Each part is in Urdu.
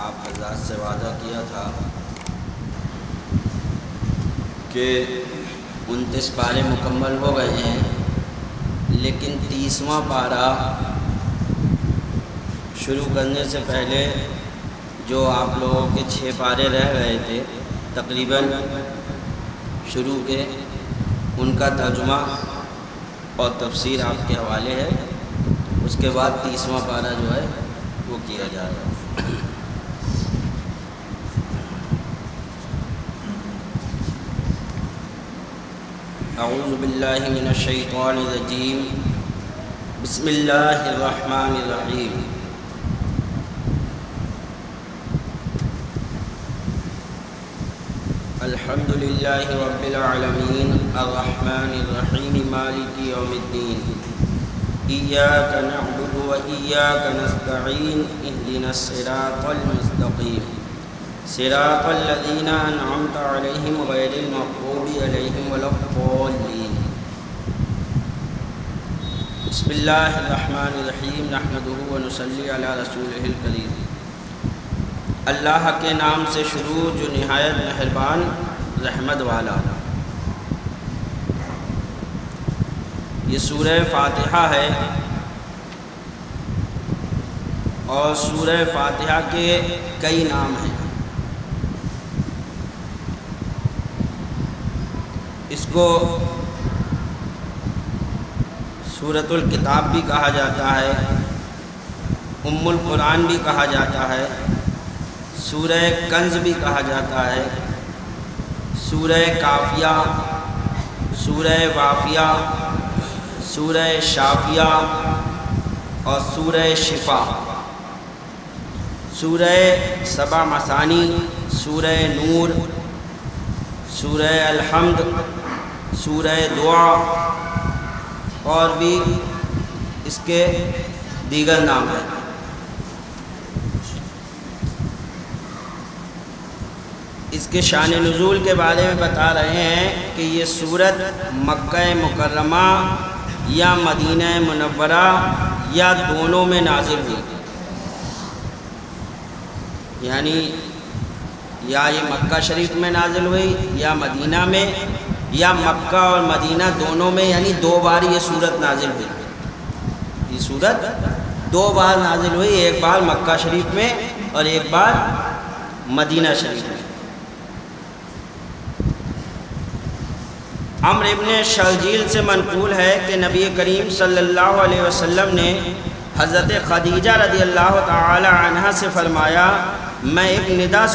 آپ حضرات سے وعدہ کیا تھا کہ 29 پارے مکمل ہو گئے ہیں، لیکن 30واں پارہ شروع کرنے سے پہلے جو آپ لوگوں کے 6 پارے رہ گئے تھے تقریباً شروع کے، ان کا ترجمہ اور تفسیر آپ کے حوالے ہے۔ اس کے بعد 30واں پارہ جو ہے وہ کیا جائے گا۔ اعوذ باللہ من الشیطان الرجیم، بسم اللہ الرحمن الرحیم۔ الحمد للہ رب العالمین الرحمن الرحیم مالک یوم الدین، ایاک نعبد و ایاک نستعین، اہدنا الصراط المستقیم، صراط الذین انعمت علیہم غیر المغضوب علیہم ولا الضالین۔ بسم اللہ الرحمن الرحیم، نحمدہ و نصلی علی رسولہ الکریم۔ اللہ کے نام سے شروع جو نہایت مہربان رحمت والا۔ یہ سورہ فاتحہ ہے، اور سورہ فاتحہ کے کئی نام ہیں۔ اس کو سورۃ الکتاب بھی کہا جاتا ہے، ام القرآن بھی کہا جاتا ہے، سورہ کنز بھی کہا جاتا ہے، سورہ کافیہ، سورہ وافیہ، سورہ شافیہ اور سورہ شفا، سورہ سبع مثانی، سورہ نور، سورہ الحمد، سورہ دعا، اور بھی اس کے دیگر نام ہیں۔ اس کے شان نزول کے بارے میں بتا رہے ہیں کہ یہ سورت مکہ مکرمہ یا مدینہ منورہ یا دونوں میں نازل ہوئی، یعنی یا یہ مکہ شریف میں نازل ہوئی یا مدینہ میں، یا مکہ اور مدینہ دونوں میں، یعنی 2 بار یہ سورت نازل ہوئی۔ یہ سورت 2 بار نازل ہوئی، ایک بار مکہ شریف میں اور ایک بار مدینہ شریف میں۔ عمرو ابن شرجیل سے منقول ہے کہ نبی کریم صلی اللہ علیہ وسلم نے حضرت خدیجہ رضی اللہ تعالی عنہا سے فرمایا، میں ایک ندا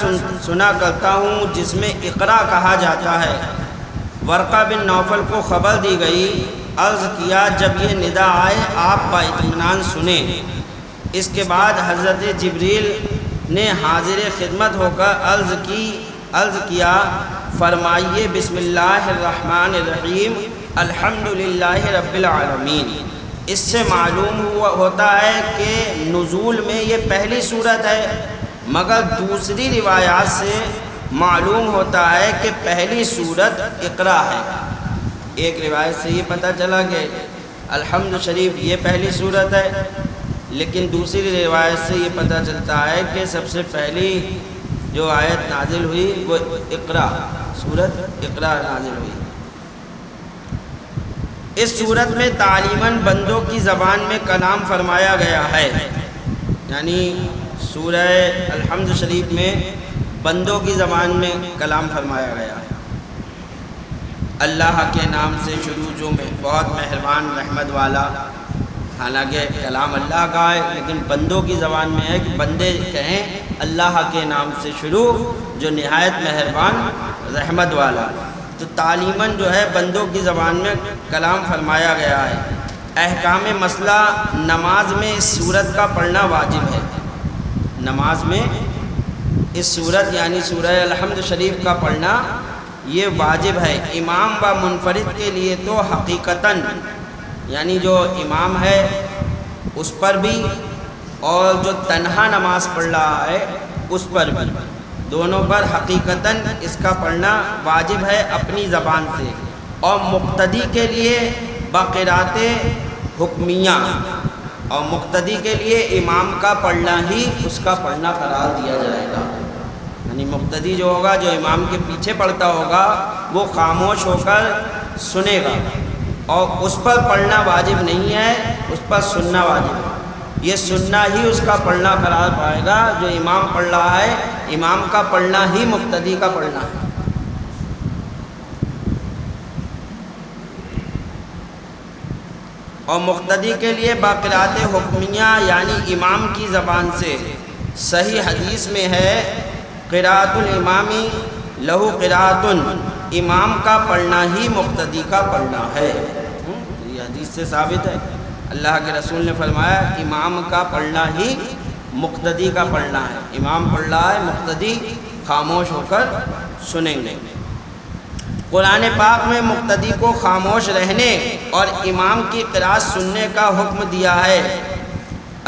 سنا کرتا ہوں جس میں اقرا کہا جاتا ہے۔ ورقہ بن نوفل کو خبر دی گئی، عرض کیا جب یہ ندا آئے آپ با اطمینان سنیں۔ اس کے بعد حضرت جبریل نے حاضر خدمت ہو کر عرض کیا، فرمائیے بسم اللہ الرحمن الرحیم الحمدللہ رب العالمین۔ اس سے معلوم ہوتا ہے کہ نزول میں یہ پہلی صورت ہے، مگر دوسری روایات سے معلوم ہوتا ہے کہ پہلی صورت اقرا ہے۔ ایک روایت سے یہ پتہ چلا کہ الحمد شریف یہ پہلی صورت ہے، لیکن دوسری روایت سے یہ پتہ چلتا ہے کہ سب سے پہلی جو آیت نازل ہوئی وہ اقرا، سورت اقرا نازل ہوئی۔ اس سورت میں تعلیماً بندوں کی زبان میں کلام فرمایا گیا ہے، یعنی سورہ الحمد شریف میں بندوں کی زبان میں کلام فرمایا گیا ہے۔ اللہ کے نام سے شروع جو بہت مہربان رحمت والا، حالانکہ کلام اللہ کا ہے لیکن بندوں کی زبان میں ہے کہ بندے کہیں اللہ کے نام سے شروع جو نہایت مہربان رحمت والا۔ تو تعلیماً جو ہے بندوں کی زبان میں کلام فرمایا گیا ہے۔ احکام مسئلہ، نماز میں اس سورت کا پڑھنا واجب ہے۔ نماز میں اس سورت یعنی سورہ الحمد شریف کا پڑھنا یہ واجب ہے۔ امام و منفرد کے لیے تو حقیقتاً، یعنی جو امام ہے اس پر بھی اور جو تنہا نماز پڑھ رہا ہے اس پر بھی، دونوں پر حقیقتاً اس کا پڑھنا واجب ہے اپنی زبان سے۔ اور مقتدی کے لیے بقرات حکمیہ، اور مقتدی کے لیے امام کا پڑھنا ہی اس کا پڑھنا قرار دیا جائے گا۔ یعنی مقتدی جو ہوگا، جو امام کے پیچھے پڑھتا ہوگا، وہ خاموش ہو کر سنے گا، اور اس پر پڑھنا واجب نہیں ہے، اس پر سننا واجب ہے۔ یہ سننا ہی اس کا پڑھنا قرار پائے گا۔ جو امام پڑھ رہا ہے، امام کا پڑھنا ہی مقتدی کا پڑھنا ہے۔ اور مقتدی کے لیے باقرات حکمیہ یعنی امام کی زبان سے صحیح حدیث میں ہے، قراءۃ الامام لہو قراءۃ، امام کا پڑھنا ہی مقتدی کا پڑھنا ہے۔ یہ حدیث سے ثابت ہے، اللہ کے رسول نے فرمایا امام کا پڑھنا ہی مقتدی کا پڑھنا ہے۔ امام پڑھ رہا ہے، مقتدی خاموش ہو کر سنیں گے۔ قرآن پاک میں مقتدی کو خاموش رہنے اور امام کی قرأت سننے کا حکم دیا ہے۔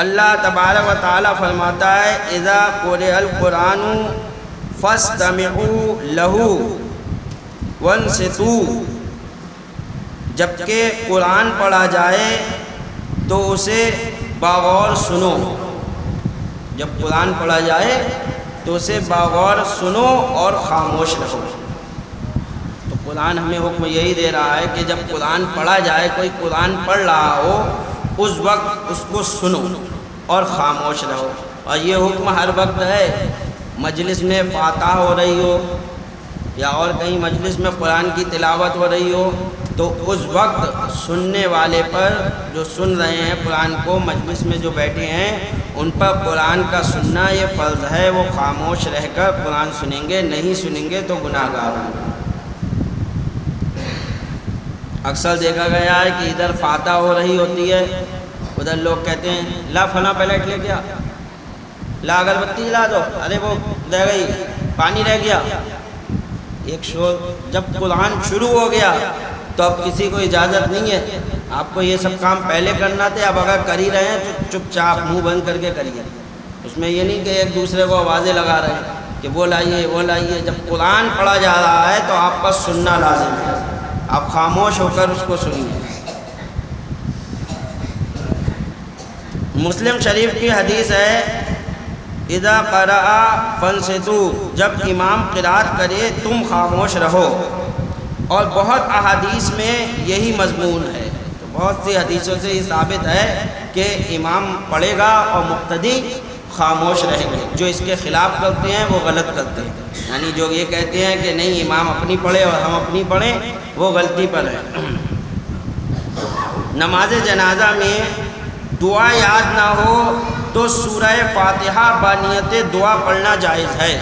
اللہ تبارک و تعالیٰ فرماتا ہے اذا قرئ القرآن فاستمعوا له وانصتوا، جبکہ قرآن پڑھا جائے تو اسے باغور سنو۔ جب قرآن پڑھا جائے تو اسے باغور سنو اور خاموش رہو۔ تو قرآن ہمیں حکم یہی دے رہا ہے کہ جب قرآن پڑھا جائے، کوئی قرآن پڑھ رہا ہو، اس وقت اس کو سنو اور خاموش رہو۔ اور یہ حکم ہر وقت ہے، مجلس میں فاتحہ ہو رہی ہو یا اور کہیں مجلس میں قرآن کی تلاوت ہو رہی ہو، تو اس وقت سننے والے پر، جو سن رہے ہیں قرآن کو، مجلس میں جو بیٹھے ہیں، ان پر قرآن کا سننا یہ فرض ہے۔ وہ خاموش رہ کر قرآن سنیں گے، نہیں سنیں گے تو گناہ گار ہوں گے۔ اکثر دیکھا گیا ہے کہ ادھر فاتحہ ہو رہی ہوتی ہے، ادھر لوگ کہتے ہیں لا فلاں پلیٹ لے گیا، لا اگربتی جلا دو، ارے وہ رہ گئی، پانی رہ گیا، ایک شور۔ جب قرآن شروع ہو گیا تو اب کسی کو اجازت نہیں ہے، آپ کو یہ سب کام پہلے کرنا تھے، اب اگر کر ہی رہے ہیں تو چپ چاپ منہ بند کر کے کریے۔ اس میں یہ نہیں کہ ایک دوسرے کو آوازیں لگا رہے ہیں کہ وہ لائیے وہ لائیے۔ جب قرآن پڑھا جا رہا ہے تو آپ کا سننا لازم ہے، آپ خاموش ہو کر اس کو سنیے۔ مسلم شریف کی حدیث ہے اذا قرأ فانصتوا، جب امام قرأت کرے تم خاموش رہو۔ اور بہت احادیث میں یہی مضمون ہے، تو بہت سی حدیثوں سے یہ ثابت ہے کہ امام پڑھے گا اور مقتدی خاموش رہیں گے۔ جو اس کے خلاف کرتے ہیں وہ غلط کرتے ہیں، یعنی جو یہ کہتے ہیں کہ نہیں امام اپنی پڑھے اور ہم اپنی پڑھیں، وہ غلطی پر ہے۔ نماز جنازہ میں دعا یاد نہ ہو تو سورہ فاتحہ بانیت دعا پڑھنا جائز ہے۔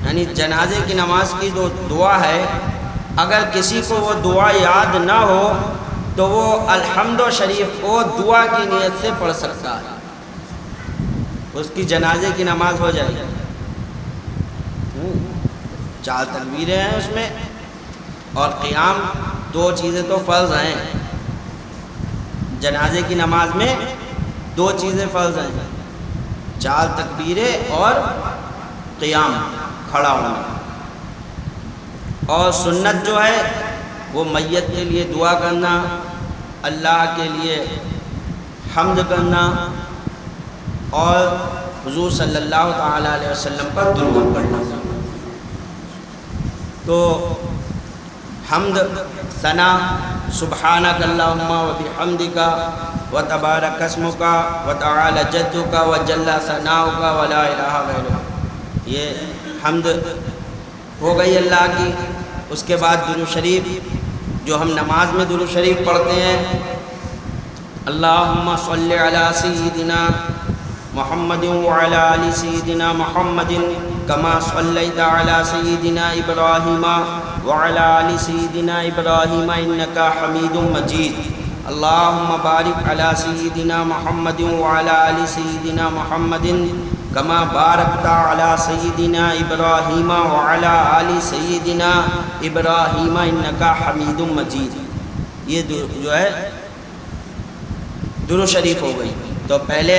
یعنی جنازے کی نماز کی جو دعا ہے، اگر کسی کو وہ دعا یاد نہ ہو تو وہ الحمد شریف کو دعا کی نیت سے پڑھ سکتا ہے، اس کی جنازے کی نماز ہو جائے گی۔ 4 تکبیریں ہیں اس میں، اور قیام، 2 چیزیں تو فرض ہیں۔ جنازے کی نماز میں 2 چیزیں فرض ہیں، 4 تکبیریں اور قیام، کھڑا ہونا۔ اور سنت جو ہے وہ میت کے لیے دعا کرنا، اللہ کے لیے حمد کرنا، اور حضور صلی اللہ تعالیٰ علیہ وسلم پر درود پڑھنا۔ تو حمد، ثنا، سبحانک اللہم و بحمدک و تبارک اسمک و تعالی جدک و جل ثناؤک و لا الہ غیرک، یہ حمد ہو گئی اللہ کی۔ اس کے بعد درود شریف، جو ہم نماز میں درود شریف پڑھتے ہیں، اللہم صلی علی سیدنا محمد وعلی آل سیدنا محمد کما صلیت علی سیدنا ابراہیم وعلی آل سیدنا ابراہیم انک حمید مجید، اللہم بارک علی سیدنا محمد وعلی آل سیدنا محمد کما بارکت علی سیدنا ابراہیم وعلی آل سیدنا ابراہیم انک حمید مجید۔ یہ جو ہے درود شریف ہو گئی۔ تو پہلے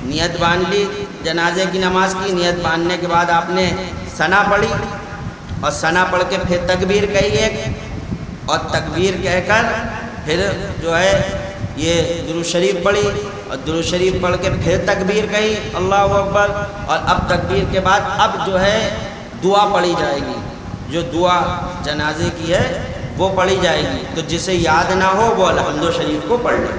نیت باندھ لی جنازے کی نماز کی، نیت باندھنے کے بعد آپ نے ثنا پڑھی، اور ثنا پڑھ کے پھر تکبیر کہی ایک، اور تکبیر کہہ کر پھر جو ہے یہ درود شریف پڑھی، اور درود شریف پڑھ کے پھر تکبیر کہی اللہ اکبر، اور اب تکبیر کے بعد اب جو ہے دعا پڑھی جائے گی، جو دعا جنازے کی ہے وہ پڑھی جائے گی۔ تو جسے یاد نہ ہو وہ الحمد شریف کو پڑھ لے،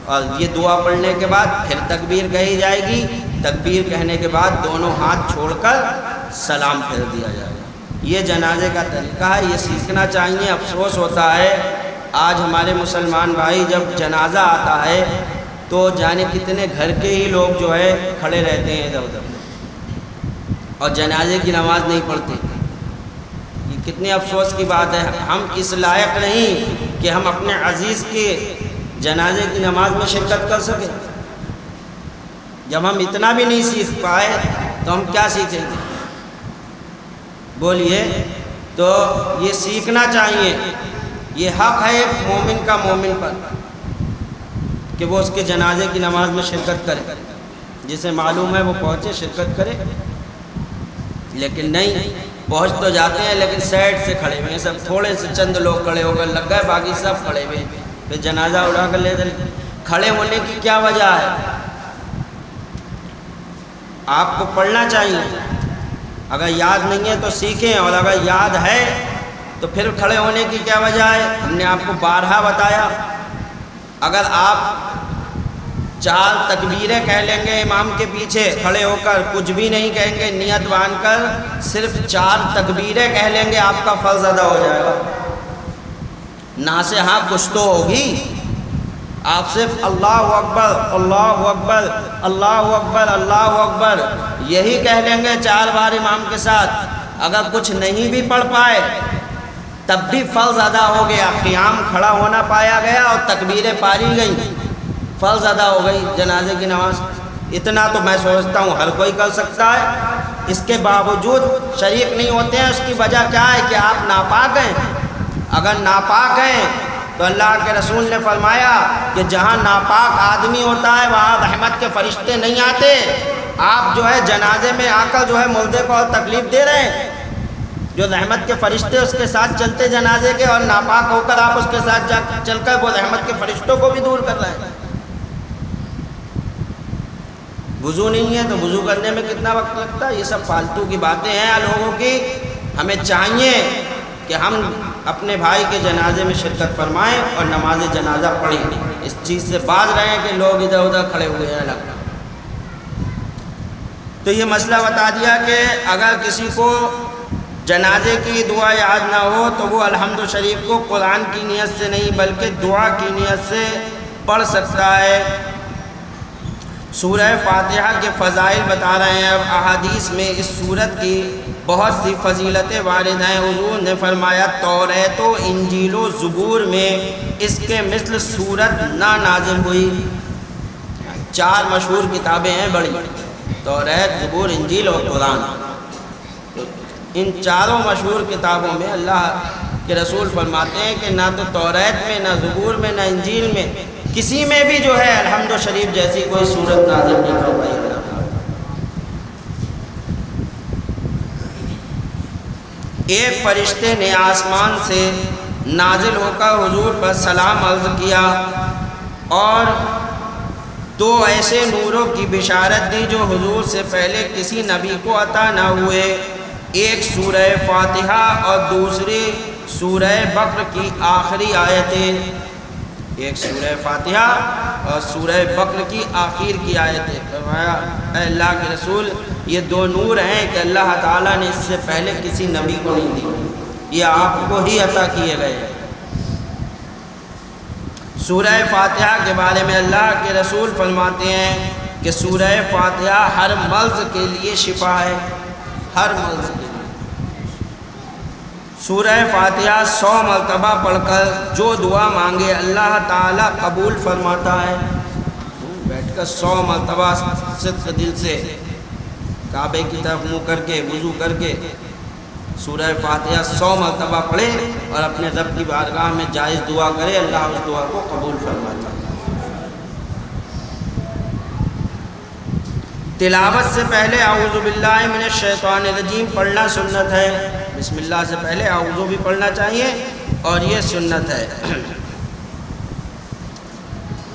اور یہ دعا پڑھنے کے بعد پھر تکبیر کہی جائے گی، تکبیر کہنے کے بعد دونوں ہاتھ چھوڑ کر سلام پھیر دیا جائے گا۔ یہ جنازے کا طریقہ ہے، یہ سیکھنا چاہیے۔ افسوس ہوتا ہے آج ہمارے مسلمان بھائی جب جنازہ آتا ہے تو جانے کتنے گھر کے ہی لوگ جو ہے کھڑے رہتے ہیں ادھر ادھر اور جنازے کی نماز نہیں پڑھتے۔ یہ کتنی افسوس کی بات ہے۔ ہم اس لائق نہیں کہ ہم اپنے عزیز کے جنازے کی نماز میں شرکت کر سکیں۔ جب ہم اتنا بھی نہیں سیکھ پائے تو ہم کیا سیکھیں گے؟ بولیے۔ تو یہ سیکھنا چاہیے، یہ حق ہے ایک مومن کا مومن پر کہ وہ اس کے جنازے کی نماز میں شرکت کرے، جسے معلوم ہے وہ پہنچے شرکت کرے۔ لیکن نہیں، پہنچ تو جاتے ہیں لیکن سائڈ سے کھڑے ہوئے ہیں، سب تھوڑے سے چند لوگ کھڑے ہو کر لگ گئے، باقی سب کھڑے ہوئے ہیں، پھر جنازہ اڑا کر لے چلے۔ کھڑے ہونے کی کیا وجہ ہے؟ آپ کو پڑھنا چاہیے، اگر یاد نہیں ہے تو سیکھیں، اور اگر یاد ہے تو پھر کھڑے ہونے کی کیا وجہ ہے؟ ہم نے آپ کو بارہا بتایا، اگر آپ 4 تکبیریں کہہ لیں گے امام کے پیچھے کھڑے ہو کر، کچھ بھی نہیں کہیں گے، نیت باندھ کر صرف 4 تکبیریں کہہ لیں گے، آپ کا فرض ادا ہو جائے گا۔ نہ سے ہاں کچھ تو ہوگی، آپ صرف اللہ اکبر اللہ اکبر اللہ اکبر اللہ اکبر یہی کہہ لیں گے 4 بار امام کے ساتھ۔ اگر کچھ نہیں بھی پڑھ پائے تب بھی فرض ادا ہو گیا، قیام کھڑا ہونا پایا گیا اور تکبیریں پاری گئیں، فرض ادا ہو گئی جنازے کی نماز۔ اتنا تو میں سمجھتا ہوں ہر کوئی کر سکتا ہے۔ اس کے باوجود شریک نہیں ہوتے ہیں، اس کی وجہ کیا ہے کہ آپ ناپاک ہیں۔ اگر ناپاک ہیں تو اللہ کے رسول نے فرمایا کہ جہاں ناپاک آدمی ہوتا ہے وہاں رحمت کے فرشتے نہیں آتے۔ آپ جو ہے جنازے میں آ کر جو ہے مردے کو اور تکلیف دے رہے ہیں، جو رحمت کے فرشتے اس کے ساتھ چلتے جنازے کے، اور ناپاک ہو کر آپ اس کے ساتھ چل کر وہ رحمت کے فرشتوں کو بھی دور کر رہے ہیں۔ وضو نہیں ہے تو وضو کرنے میں کتنا وقت لگتا ہے؟ یہ سب فالتو کی باتیں ہیں لوگوں کی۔ ہمیں چاہیے کہ ہم اپنے بھائی کے جنازے میں شرکت فرمائیں اور نماز جنازہ پڑھیں، اس چیز سے باز رہیں کہ لوگ ادھر ادھر کھڑے ہوئے ہیں الگ۔ تو یہ مسئلہ بتا دیا کہ اگر کسی کو جنازے کی دعا یاد نہ ہو تو وہ الحمد شریف کو قرآن کی نیت سے نہیں بلکہ دعا کی نیت سے پڑھ سکتا ہے۔ سورہ فاتحہ کے فضائل بتا رہے ہیں اب احادیث میں۔ اس سورت کی بہت سی فضیلتیں وارد ہیں۔ حضور نے فرمایا توریت و انجیل و زبور میں اس کے مثل سورت نہ نازل ہوئی۔ 4 مشہور کتابیں ہیں بڑی، توریت، زبور، انجیل اور قرآن۔ ان 4 مشہور کتابوں میں اللہ کے رسول فرماتے ہیں کہ نہ تو توریت میں، نہ زبور میں، نہ انجیل میں کسی میں بھی جو ہے الحمد شریف جیسی کوئی صورت نازل نہیں فرمائی۔ ایک فرشتے نے آسمان سے نازل ہو کر حضور پر سلام عرض کیا اور 2 ایسے نوروں کی بشارت دی جو حضور سے پہلے کسی نبی کو عطا نہ ہوئے، ایک سورہ فاتحہ اور دوسری سورہ بقرہ کی آخری آیتیں۔ ایک سورہ فاتحہ اور سورہ بقرہ کی آخر کی آیتیں۔ فرمایا اے اللہ کے رسول یہ 2 نور ہیں کہ اللہ تعالیٰ نے اس سے پہلے کسی نبی کو نہیں دی، یہ آپ کو ہی عطا کیے گئے ہیں۔ سورہ فاتحہ کے بارے میں اللہ کے رسول فرماتے ہیں کہ سورہ فاتحہ ہر مرض کے لیے شفا ہے، ہر مرض کے لیے۔ سورہ فاتحہ 100 مرتبہ پڑھ کر جو دعا مانگے اللہ تعالیٰ قبول فرماتا ہے۔ بیٹھ کر 100 مرتبہ صدق دل سے کعبے کی طرف منہ کر کے وضو کر کے سورہ فاتحہ 100 مرتبہ پڑھے اور اپنے رب کی بارگاہ میں جائز دعا کرے، اللہ اس دعا کو قبول فرماتا ہے۔ تلاوت سے پہلے اعوذ باللہ من الشیطان الرجیم پڑھنا سنت ہے۔ بسم اللہ سے پہلے اعوذ بھی پڑھنا چاہیے اور یہ سنت ہے۔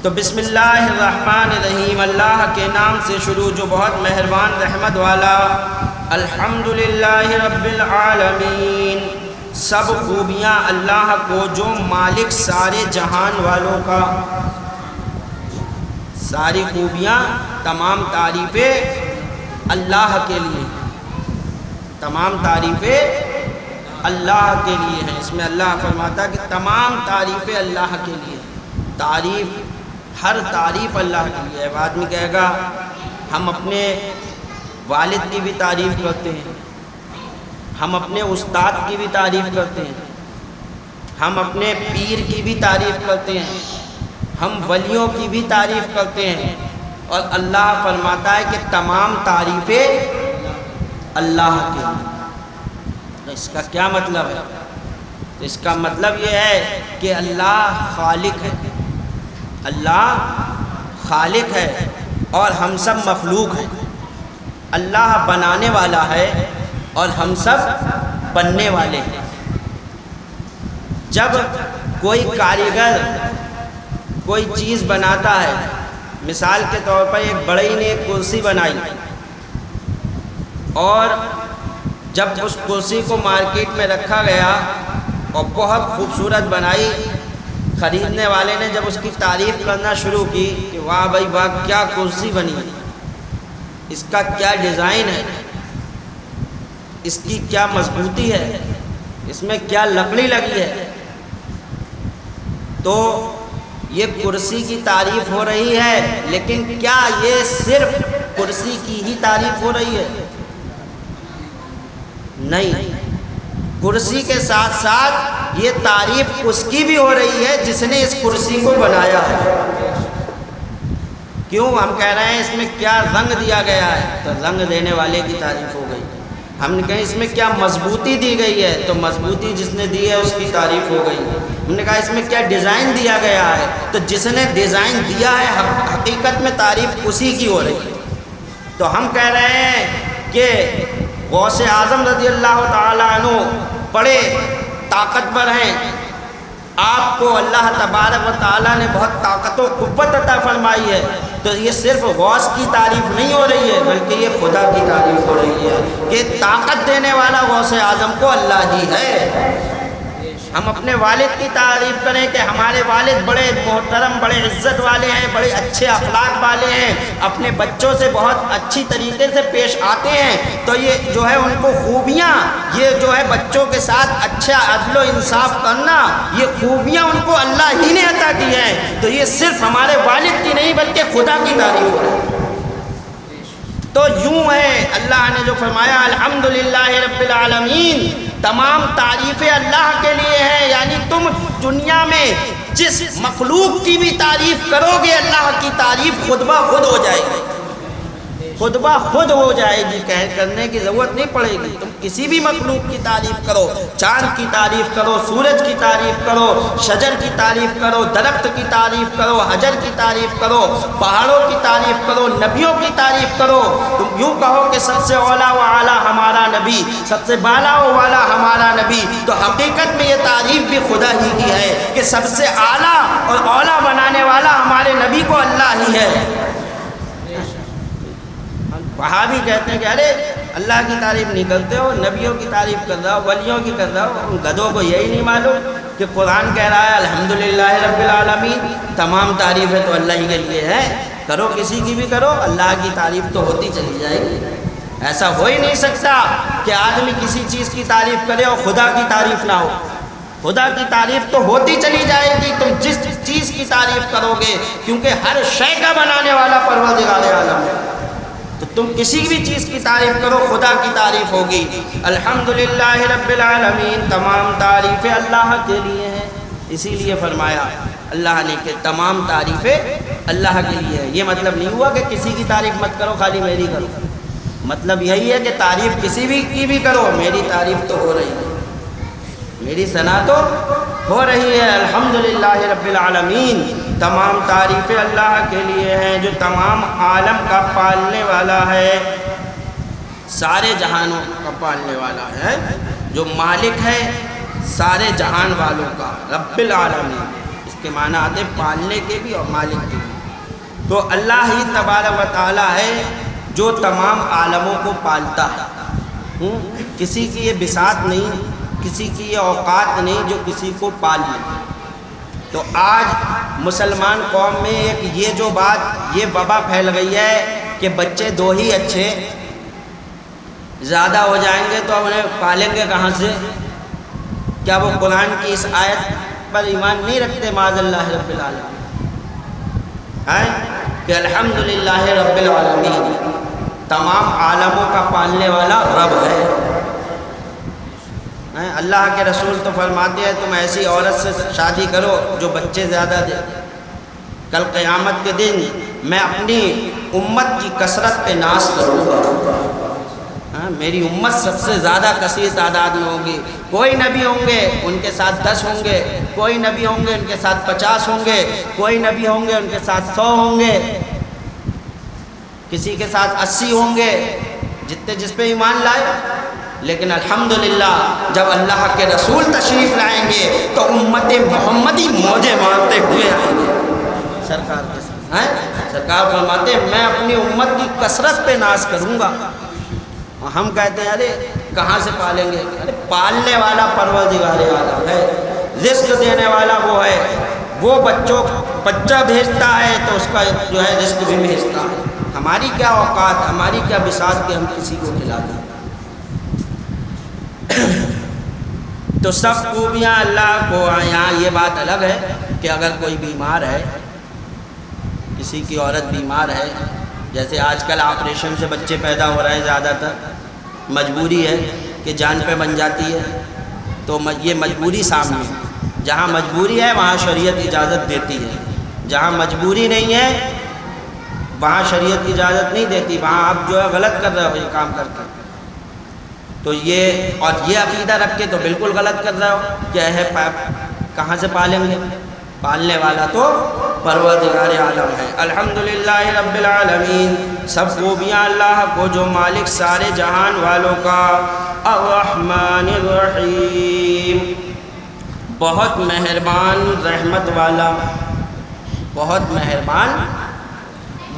تو بسم اللہ الرحمن الرحیم، اللہ کے نام سے شروع جو بہت مہربان رحمت والا۔ الحمدللہ رب العالمین، سب خوبیاں اللہ کو جو مالک سارے جہان والوں کا، ساری خوبیاں تمام تعریفیں اللہ کے لیے، تمام تعریفیں اللہ کے لیے ہیں۔ اس میں اللہ فرماتا ہے کہ تمام تعریفیں اللہ کے لیے، تعریف ہر تعریف اللہ کے لیے ہے۔ اب آدمی کہے گا ہم اپنے والد کی بھی تعریف کرتے ہیں، ہم اپنے استاد کی بھی تعریف کرتے ہیں، ہم اپنے پیر کی بھی تعریف کرتے ہیں، ہم ولیوں کی بھی تعریف کرتے ہیں، اور اللہ فرماتا ہے کہ تمام تعریفیں اللہ کے لیے۔ تو اس کا کیا مطلب ہے؟ تو اس کا مطلب یہ ہے کہ اللہ خالق ہے، اللہ خالق ہے اور ہم سب مخلوق ہیں۔ اللہ بنانے والا ہے اور ہم سب بننے والے ہیں۔ جب کوئی کاریگر کوئی چیز بناتا ہے، مثال کے طور پر ایک بڑئی نے ایک کرسی بنائی، اور جب اس کرسی کو مارکیٹ میں رکھا گیا اور بہت خوبصورت بنائی، خریدنے والے نے جب اس کی تعریف کرنا شروع کی کہ واہ بھائی واہ کیا کرسی بنی ہے، اس کا کیا ڈیزائن ہے، اس کی کیا مضبوطی ہے، اس میں کیا لکڑی لگی ہے، تو یہ کرسی کی تعریف ہو رہی ہے۔ لیکن کیا یہ صرف کرسی کی ہی تعریف ہو رہی ہے؟ نہیں، کرسی کے ساتھ ساتھ یہ تعریف اس کی بھی ہو رہی ہے جس نے اس کرسی کو بنایا ہے۔ کیوں؟ ہم کہہ رہے ہیں اس میں کیا رنگ دیا گیا ہے، تو رنگ دینے والے کی تعریف ہو گئی۔ ہم نے کہا اس میں کیا مضبوطی دی گئی ہے، تو مضبوطی جس نے دی ہے اس کی تعریف ہو گئی۔ ہم نے کہا اس میں کیا ڈیزائن دیا گیا ہے، تو جس نے ڈیزائن دیا ہے حقیقت میں تعریف اسی کی ہو رہی ہے۔ تو ہم کہہ رہے ہیں کہ غوث اعظم رضی اللہ تعالیٰ عنہ بڑے طاقتور ہیں، آپ کو اللہ تبارک و تعالیٰ نے بہت طاقت و قوت عطا فرمائی ہے، تو یہ صرف غوث کی تعریف نہیں ہو رہی ہے بلکہ یہ خدا کی تعریف ہو رہی ہے کہ طاقت دینے والا غوث اعظم کو اللہ ہی ہے۔ ہم اپنے والد کی تعریف کریں کہ ہمارے والد بڑے محترم، بڑے عزت والے ہیں، بڑے اچھے اخلاق والے ہیں، اپنے بچوں سے بہت اچھی طریقے سے پیش آتے ہیں، تو یہ جو ہے ان کو خوبیاں، یہ جو ہے بچوں کے ساتھ اچھا عدل و انصاف کرنا، یہ خوبیاں ان کو اللہ ہی نے عطا کی ہیں، تو یہ صرف ہمارے والد کی نہیں بلکہ خدا کی تعریف ہے۔ تو یوں ہے اللہ نے جو فرمایا الحمدللہ رب العالمین، تمام تعریفیں اللہ کے لیے ہیں، یعنی تم دنیا میں جس مخلوق کی بھی تعریف کرو گے اللہ کی تعریف خود بخود ہو جائے گی، خود بخود ہو جائے گی، کرنے کی ضرورت نہیں پڑے گی۔ تم کسی بھی مخلوق کی تعریف کرو، چاند کی تعریف کرو، سورج کی تعریف کرو، شجر کی تعریف کرو، درخت کی تعریف کرو، حجر کی تعریف کرو، پہاڑوں کی تعریف کرو، نبیوں کی تعریف کرو۔ تم یوں کہو کہ سب سے اولا و اعلیٰ ہمارا نبی، سب سے بالا و والا ہمارا نبی، تو حقیقت میں یہ تعریف بھی خدا ہی کی ہے کہ سب سے اعلیٰ اور اولا بنانے والا ہمارے نبی کو اللہ ہی ہے۔ وہابی کہتے ہیں کہ ارے اللہ کی تعریف نہیں کرتے ہو، نبیوں کی تعریف کر رہا ہو، ولیوں کی کر رہا ہو۔ ان گدھوں کو یہی نہیں معلوم کہ قرآن کہہ رہا ہے الحمدللہ رب العالمین، تمام تعریفیں تو اللہ ہی کے لیے ہے، کرو کسی کی بھی کرو، اللہ کی تعریف تو ہوتی چلی جائے گی۔ ایسا ہو ہی نہیں سکتا کہ آدمی کسی چیز کی تعریف کرے اور خدا کی تعریف نہ ہو۔ خدا کی تعریف تو ہوتی چلی جائے گی تم جس چیز کی تعریف کرو گے، کیونکہ ہر شے کا بنانے والا پروردگار عالم ہے، تو تم کسی بھی چیز کی تعریف کرو خدا کی تعریف ہوگی۔ الحمدللہ رب العالمین، تمام تعریفیں اللہ کے لیے ہیں، اسی لیے فرمایا اللہ نے کہ تمام تعریفیں اللہ کے لیے ہیں۔ یہ مطلب نہیں ہوا کہ کسی کی تعریف مت کرو خالی میری کرو، مطلب یہی ہے کہ تعریف کسی بھی کی بھی کرو، میری تعریف تو ہو رہی ہے، میری ثنا تو ہو رہی ہے۔ الحمدللہ رب العالمین، تمام تعریفیں اللہ کے لیے ہیں جو تمام عالم کا پالنے والا ہے، سارے جہانوں کا پالنے والا ہے، جو مالک ہے سارے جہان والوں کا، رب العالمین۔ اس کے معنی آتے پالنے کے بھی اور مالک کے بھی۔ تو اللہ ہی تبارک و تعالی ہے جو تمام عالموں کو پالتا ہے۔ کسی کی یہ بساط نہیں، کسی کی یہ اوقات نہیں جو کسی کو پال لے۔ تو آج مسلمان قوم میں ایک یہ جو بات، یہ وبا پھیل گئی ہے کہ بچے دو ہی اچھے، زیادہ ہو جائیں گے تو انہیں پالیں گے کہاں سے؟ کیا وہ قرآن کی اس آیت پر ایمان نہیں رکھتے؟ معاذ اللہ رب العالمین کہ الحمدللہ رب العالمین، تمام عالموں کا پالنے والا رب ہے۔ اللہ کے رسول تو فرماتے ہیں تم ایسی عورت سے شادی کرو جو بچے زیادہ دے، کل قیامت کے دن میں اپنی امت کی کثرت پہ ناز کروں گا۔ میری امت سب سے زیادہ کثیر تعداد میں ہوگی۔ کوئی نبی ہوں گے ان کے ساتھ 10 ہوں گے، کوئی نبی ہوں گے ان کے ساتھ 50 ہوں گے، کوئی نبی ہوں گے ان کے ساتھ 100 ہوں گے، کسی کے ساتھ 80 ہوں گے، جتنے جس پہ ایمان لائے۔ لیکن الحمدللہ جب اللہ کے رسول تشریف لائیں گے تو امت محمدی موجیں مارتے ہوئے آئیں گے سرکار کے ساتھ۔ سرکار فرماتے ہیں میں اپنی امت کی کثرت پہ ناز کروں گا۔ ہم کہتے ہیں ارے کہاں سے پالیں گے؟ ارے پالنے والا پروردگار عالم ہے، رزق دینے والا وہ ہے، وہ بچہ بھیجتا ہے تو اس کا جو ہے رزق بھی بھیجتا ہے۔ ہماری کیا اوقات، ہماری کیا بساط کہ ہم کسی کو کھلا دیں؟ تو سب خوبیاں اللہ کو، یہاں یہ بات الگ ہے کہ اگر کوئی بیمار ہے، کسی کی عورت بیمار ہے، جیسے آج کل آپریشن سے بچے پیدا ہو رہے ہیں، زیادہ تر مجبوری ہے کہ جان پہ بن جاتی ہے، تو یہ مجبوری سامنے، جہاں مجبوری ہے وہاں شریعت اجازت دیتی ہے، جہاں مجبوری نہیں ہے وہاں شریعت اجازت نہیں دیتی، وہاں آپ جو ہے غلط کر رہے ہو یہ کام کرتے۔ تو یہ اور یہ عقیدہ رکھ کے تو بالکل غلط کر رہے ہو کہ ہے کہاں سے پالیں گے؟ پالنے والا تو پروردگار عالم ہے۔ الحمدللہ رب العالمین، سب خوبیاں اللہ کو جو مالک سارے جہان والوں کا، الرحمن الرحیم، بہت مہربان رحمت والا، بہت مہربان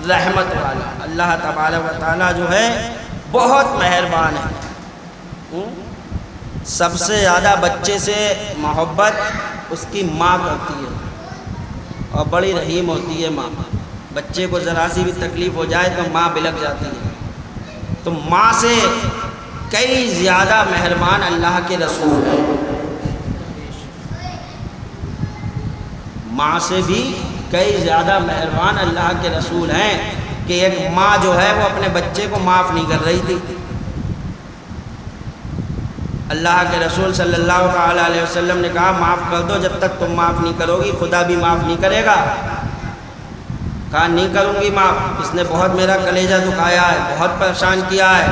رحمت والا۔ اللہ تبارک و تعالیٰ جو ہے بہت مہربان ہے۔ سب سے زیادہ بچے سے محبت اس کی ماں کرتی ہے اور بڑی رحیم ہوتی ہے ماں۔ بچے کو ذرا سی بھی تکلیف ہو جائے تو ماں بلک جاتی ہے۔ تو ماں سے کئی زیادہ مہربان اللہ کے رسول ہیں، ماں سے بھی کئی زیادہ مہربان اللہ کے رسول ہیں کہ ایک ماں جو ہے وہ اپنے بچے کو معاف نہیں کر رہی تھی۔ اللہ کے رسول صلی اللہ تعالیٰ علیہ وسلم نے کہا معاف کر دو، جب تک تم معاف نہیں کرو گی خدا بھی معاف نہیں کرے گا۔ کہا نہیں کروں گی معاف، اس نے بہت میرا کلیجہ دکھایا ہے، بہت پریشان کیا ہے۔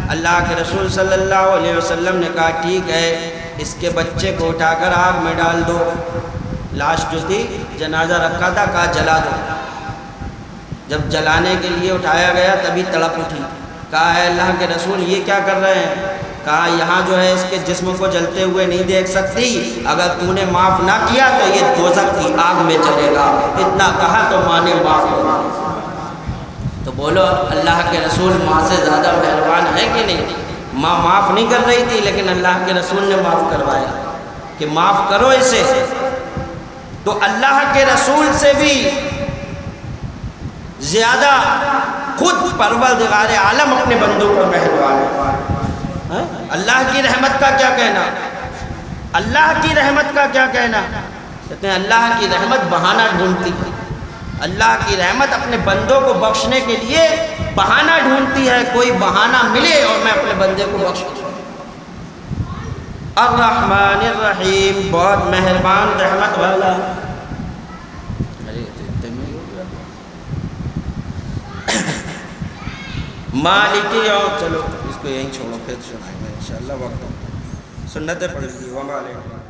اللہ کے رسول صلی اللہ علیہ وسلم نے کہا ٹھیک ہے، اس کے بچے کو اٹھا کر آگ میں ڈال دو۔ لاش جو تھی جنازہ رکھا تھا، کہا جلا دو۔ جب جلانے کے لیے اٹھایا گیا تبھی تڑپ اٹھی۔ کہا ہے اللہ کے رسول یہ کیا کر رہے ہیں؟ کہا یہاں جو ہے اس کے جسم کو جلتے ہوئے نہیں دیکھ سکتی، اگر تو نے معاف نہ کیا تو یہ دوزخ کی آگ میں چلے گا۔ اتنا کہا تو ماں نے معاف کیا۔ تو بولو اللہ کے رسول ماں سے زیادہ مہربان ہے کہ نہیں؟ ماں معاف نہیں کر رہی تھی لیکن اللہ کے رسول نے معاف کروایا کہ معاف کرو اسے۔ تو اللہ کے رسول سے بھی زیادہ خود پروردگار عالم اپنے بندوں پر مہربان ہے۔ اللہ کی رحمت کا کیا کہنا؟ اللہ کی رحمت کا کیا کہنا؟ کہتے ہیں اللہ کی رحمت بہانہ ڈھونڈتی ہے۔ اللہ کی رحمت اپنے بندوں کو بخشنے کے لیے بہانہ ڈھونڈتی ہے، کوئی بہانہ ملے اور میں اپنے بندے کو بخش دوں۔ الرحمن الرحیم، بہت مہربان رحمت والا۔ مالک یوم، چلو اس کو یہیں چھوڑو، پھر سنائیں گے انشاءاللہ، وقت سنتیں پڑھ لیجیے۔ وما علیکم۔